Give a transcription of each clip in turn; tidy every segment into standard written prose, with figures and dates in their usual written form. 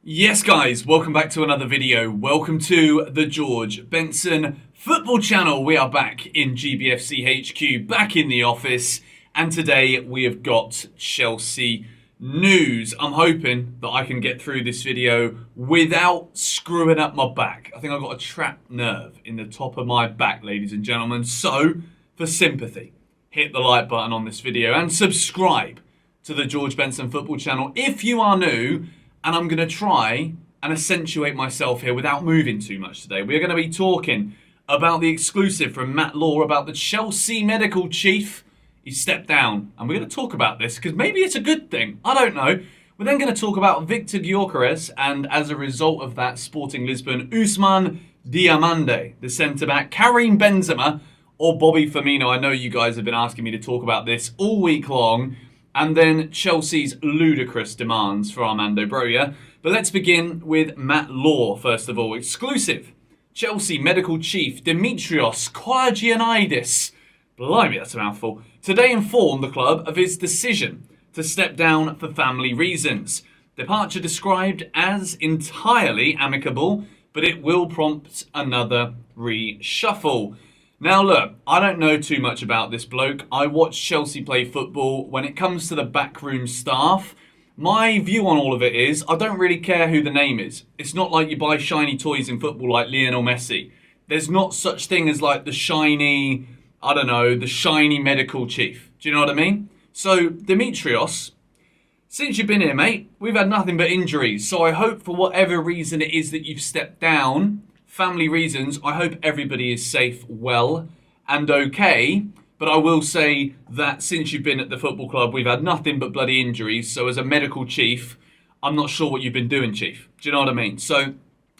Yes guys, welcome back to another video. Welcome to the George Benson football channel. We are back in GBFC HQ, back in the office, and today we have got Chelsea news. I'm hoping that I can get through this video without screwing up my back. I think I've got a trapped nerve in the top of my back, ladies and gentlemen. So, for sympathy, hit the like button on this video and subscribe to the George Benson football channel if you are new. And I'm going to try and accentuate myself here without moving too much today. We're going to be talking about the exclusive from Matt Law about the Chelsea medical chief. He stepped down. And we're going to talk about this because maybe it's a good thing. I don't know. We're then going to talk about Viktor Gyokeres and as a result of that, Sporting Lisbon, Ousmane Diomande, the centre-back, KARIM Benzema or Bobby Firmino. I know you guys have been asking me to talk about this all week long. And then Chelsea's ludicrous demands for Armando Broja. But let's begin with Matt Law, first of all. Exclusive. Chelsea medical chief Dimitrios Koagianidis, blimey, that's a mouthful, today informed the club of his decision to step down for family reasons. Departure described as entirely amicable, but it will prompt another reshuffle. Now look, I don't know too much about this bloke. I watch Chelsea play football. When it comes to the backroom staff, my view on all of it is I don't really care who the name is. It's not like you buy shiny toys in football like Lionel Messi. There's not such thing as like the shiny medical chief. Do you know what I mean? So, Dimitrios, since you've been here, mate, we've had nothing but injuries. So I hope for whatever reason it is that you've stepped down, family reasons, I hope everybody is safe, well, and okay. But I will say that since you've been at the football club, we've had nothing but bloody injuries. So as a medical chief, I'm not sure what you've been doing, chief. Do you know what I mean? So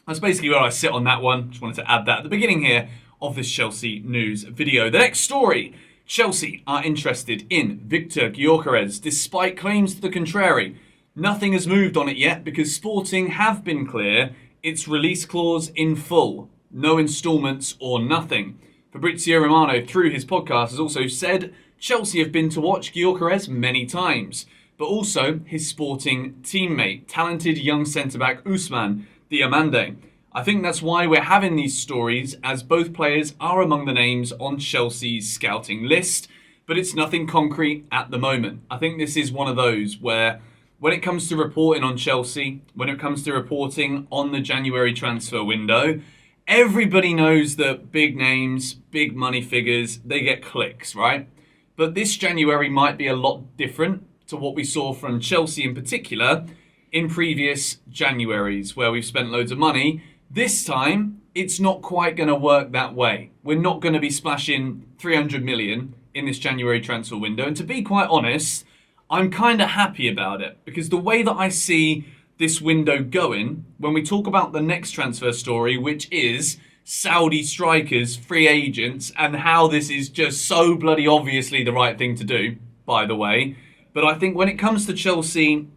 that's basically where I sit on that one. Just wanted to add that at the beginning here of this Chelsea news video. The next story, Chelsea are interested in Viktor Gyokeres, despite claims to the contrary. Nothing has moved on it yet because Sporting have been clear its release clause in full. No instalments or nothing. Fabrizio Romano, through his podcast, has also said Chelsea have been to watch Gyokeres many times, but also his Sporting teammate, talented young centre-back Ousmane Diomande. I think that's why we're having these stories, as both players are among the names on Chelsea's scouting list, but it's nothing concrete at the moment. I think this is one of those where when it comes to reporting on Chelsea, when it comes to reporting on the January transfer window, everybody knows that big names, big money figures, they get clicks, right? But this January might be a lot different to what we saw from Chelsea in particular in previous Januaries where we've spent loads of money. This time, it's not quite going to work that way. We're not going to be splashing 300 million in this January transfer window. And to be quite honest, I'm kind of happy about it because the way that I see this window going, when we talk about the next transfer story, which is Saudi strikers, free agents, and how this is just so bloody obviously the right thing to do, by the way. But I think when it comes to Chelsea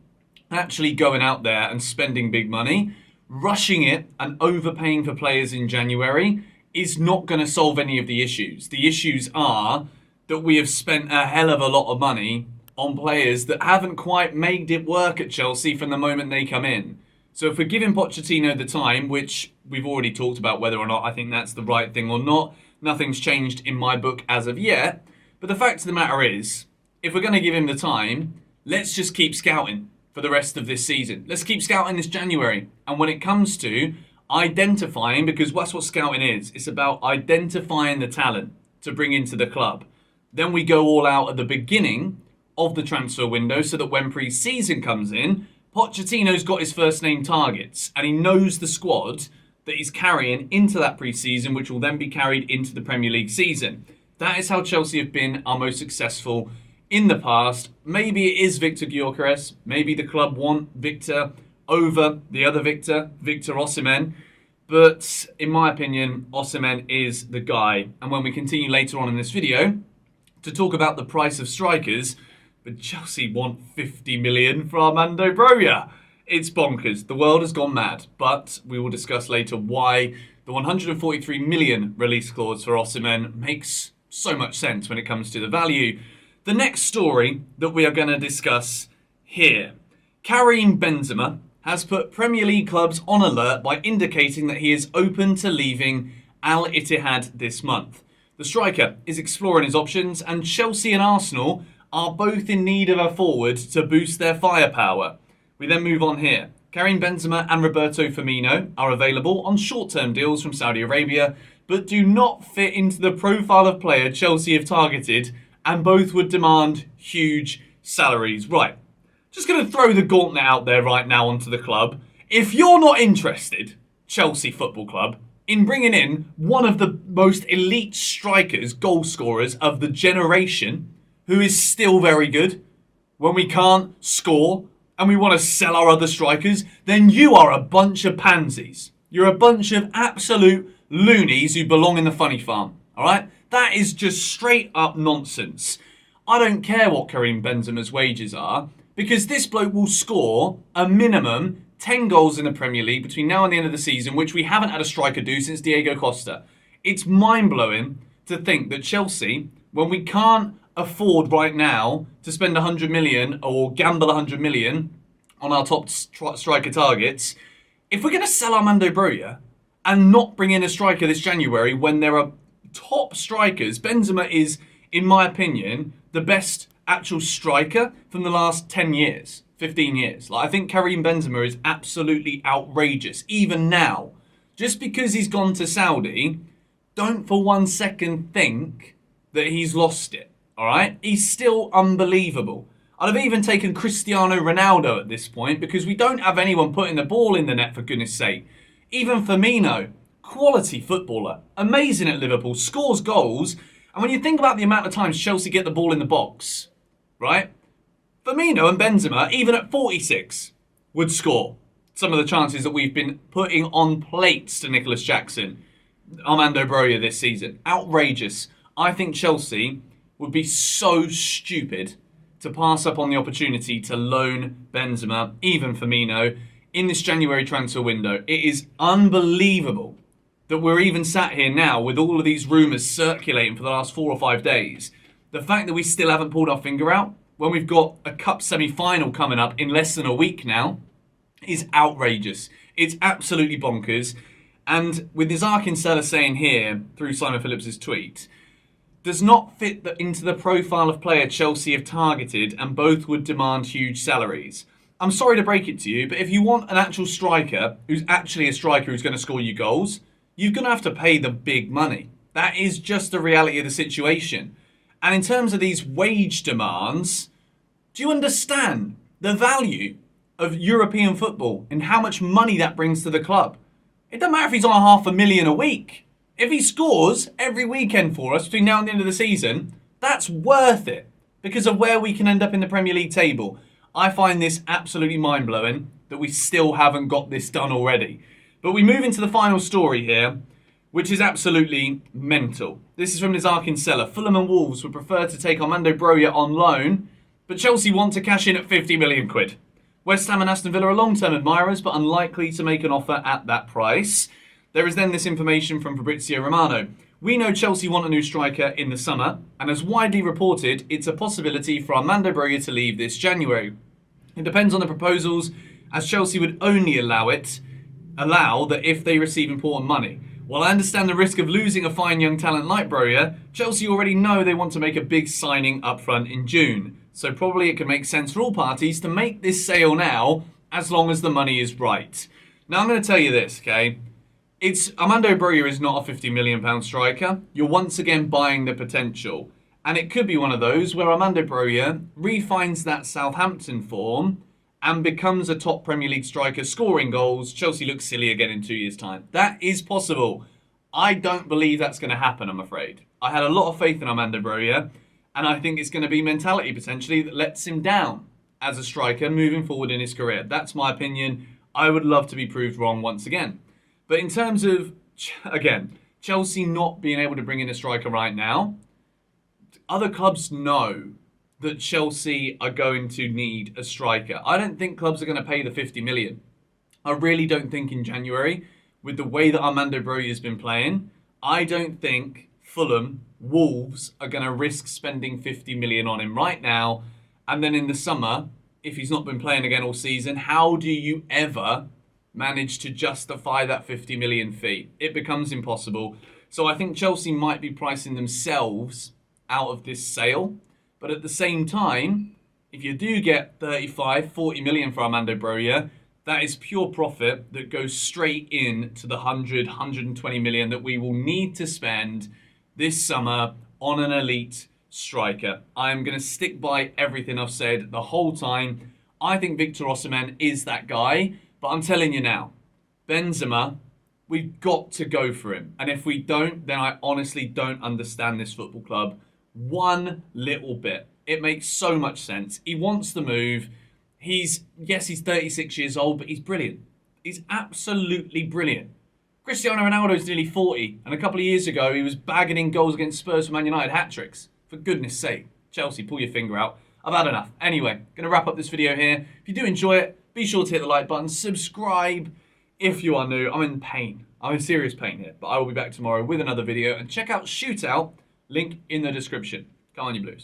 actually going out there and spending big money, rushing it and overpaying for players in January is not going to solve any of the issues. The issues are that we have spent a hell of a lot of money on players that haven't quite made it work at Chelsea from the moment they come in. So if we're giving Pochettino the time, which we've already talked about whether or not I think that's the right thing or not, nothing's changed in my book as of yet. But the fact of the matter is, if we're going to give him the time, let's just keep scouting for the rest of this season. Let's keep scouting this January. And when it comes to identifying, because that's what scouting is, it's about identifying the talent to bring into the club. Then we go all out at the beginning of the transfer window so that when pre-season comes in, Pochettino's got his first name targets and he knows the squad that he's carrying into that pre-season, which will then be carried into the Premier League season. That is how Chelsea have been our most successful in the past. Maybe it is Viktor Gyokeres. Maybe the club want Viktor over the other Viktor Ousmane. But in my opinion, Ousmane is the guy. And when we continue later on in this video to talk about the price of strikers, but Chelsea want 50 million for Armando Broja. It's bonkers. The world has gone mad. But we will discuss later why the 143 million release clause for Ousmane makes so much sense when it comes to the value. The next story that we are going to discuss here. KARIM Benzema has put Premier League clubs on alert by indicating that he is open to leaving Al Ittihad this month. The striker is exploring his options, and Chelsea and Arsenal are both in need of a forward to boost their firepower. We then move on here. KARIM Benzema and Roberto Firmino are available on short-term deals from Saudi Arabia, but do not fit into the profile of player Chelsea have targeted, and both would demand huge salaries. Right, just going to throw the gauntlet out there right now onto the club. If you're not interested, Chelsea Football Club, in bringing in one of the most elite strikers, goal scorers of the generation, who is still very good, when we can't score and we want to sell our other strikers, then you are a bunch of pansies. You're a bunch of absolute loonies who belong in the funny farm. All right? That is just straight up nonsense. I don't care what KARIM Benzema's wages are, because this bloke will score a minimum 10 goals in the Premier League between now and the end of the season, which we haven't had a striker do since Diego Costa. It's mind-blowing to think that Chelsea, when we can't afford right now to spend 100 million or gamble 100 million on our top striker targets, if we're going to sell Armando Broja and not bring in a striker this January when there are top strikers, Benzema is, in my opinion, the best actual striker from the last 10 years, 15 years. I think KARIM Benzema is absolutely outrageous, even now. Just because he's gone to Saudi, don't for 1 second think that he's lost it. All right? He's still unbelievable. I'd have even taken Cristiano Ronaldo at this point, because we don't have anyone putting the ball in the net, for goodness sake. Even Firmino, quality footballer, amazing at Liverpool, scores goals. And when you think about the amount of times Chelsea get the ball in the box, right? Firmino and Benzema, even at 46, would score some of the chances that we've been putting on plates to Nicholas Jackson, Armando Broja this season. Outrageous. I think Chelsea would be so stupid to pass up on the opportunity to loan Benzema, even Firmino, in this January transfer window. It is unbelievable that we're even sat here now with all of these rumours circulating for the last 4 or 5 days. The fact that we still haven't pulled our finger out when we've got a cup semi-final coming up in less than a week now is outrageous. It's absolutely bonkers. And with Isaac Kinsella saying here, through Simon Phillips' tweet, does not fit into the profile of player Chelsea have targeted, and both would demand huge salaries. I'm sorry to break it to you, but if you want an actual striker who's actually a striker who's going to score you goals, you're going to have to pay the big money. That is just the reality of the situation. And in terms of these wage demands, do you understand the value of European football and how much money that brings to the club? It doesn't matter if he's on $500,000 a week. If he scores every weekend for us between now and the end of the season, that's worth it because of where we can end up in the Premier League table. I find this absolutely mind-blowing that we still haven't got this done already. But we move into the final story here, which is absolutely mental. This is from Isaac Kinsella. Fulham and Wolves would prefer to take Armando Broja on loan, but Chelsea want to cash in at 50 million quid. West Ham and Aston Villa are long-term admirers, but unlikely to make an offer at that price. There is then this information from Fabrizio Romano. We know Chelsea want a new striker in the summer, and as widely reported, it's a possibility for Armando Broja to leave this January. It depends on the proposals, as Chelsea would only allow that if they receive important money. While I understand the risk of losing a fine young talent like Broja, Chelsea already know they want to make a big signing up front in June. So probably it could make sense for all parties to make this sale now, as long as the money is right. Now I'm going to tell you this, okay? Armando Broja is not a £50 million striker. You're once again buying the potential. And it could be one of those where Armando Broja refines that Southampton form and becomes a top Premier League striker scoring goals. Chelsea looks silly again in 2 years' time. That is possible. I don't believe that's going to happen, I'm afraid. I had a lot of faith in Armando Broja, and I think it's going to be mentality potentially that lets him down as a striker moving forward in his career. That's my opinion. I would love to be proved wrong once again. But in terms of, again, Chelsea not being able to bring in a striker right now, other clubs know that Chelsea are going to need a striker. I don't think clubs are going to pay the 50 million. I really don't think in January, with the way that Armando Broja has been playing, I don't think Fulham, Wolves are going to risk spending 50 million on him right now, and then in the summer if he's not been playing again all season, how do you ever manage to justify that 50 million fee? It becomes impossible. So I think Chelsea might be pricing themselves out of this sale. But at the same time, if you do get 35, 40 million for Armando Broja, that is pure profit that goes straight in to the 100, 120 million that we will need to spend this summer on an elite striker. I'm going to stick by everything I've said the whole time. I think Viktor Ousmane is that guy, but I'm telling you now, Benzema, we've got to go for him. And if we don't, then I honestly don't understand this football club one little bit. It makes so much sense. He wants the move. He's 36 years old, but he's brilliant. He's absolutely brilliant. Cristiano Ronaldo's nearly 40, and a couple of years ago, he was bagging in goals against Spurs for Man United, hat-tricks. For goodness sake, Chelsea, pull your finger out. I've had enough. Anyway, going to wrap up this video here. If you do enjoy it, be sure to hit the like button. Subscribe if you are new. I'm in pain. I'm in serious pain here, but I will be back tomorrow with another video. And check out Shootout, link in the description. Come on, you Blues.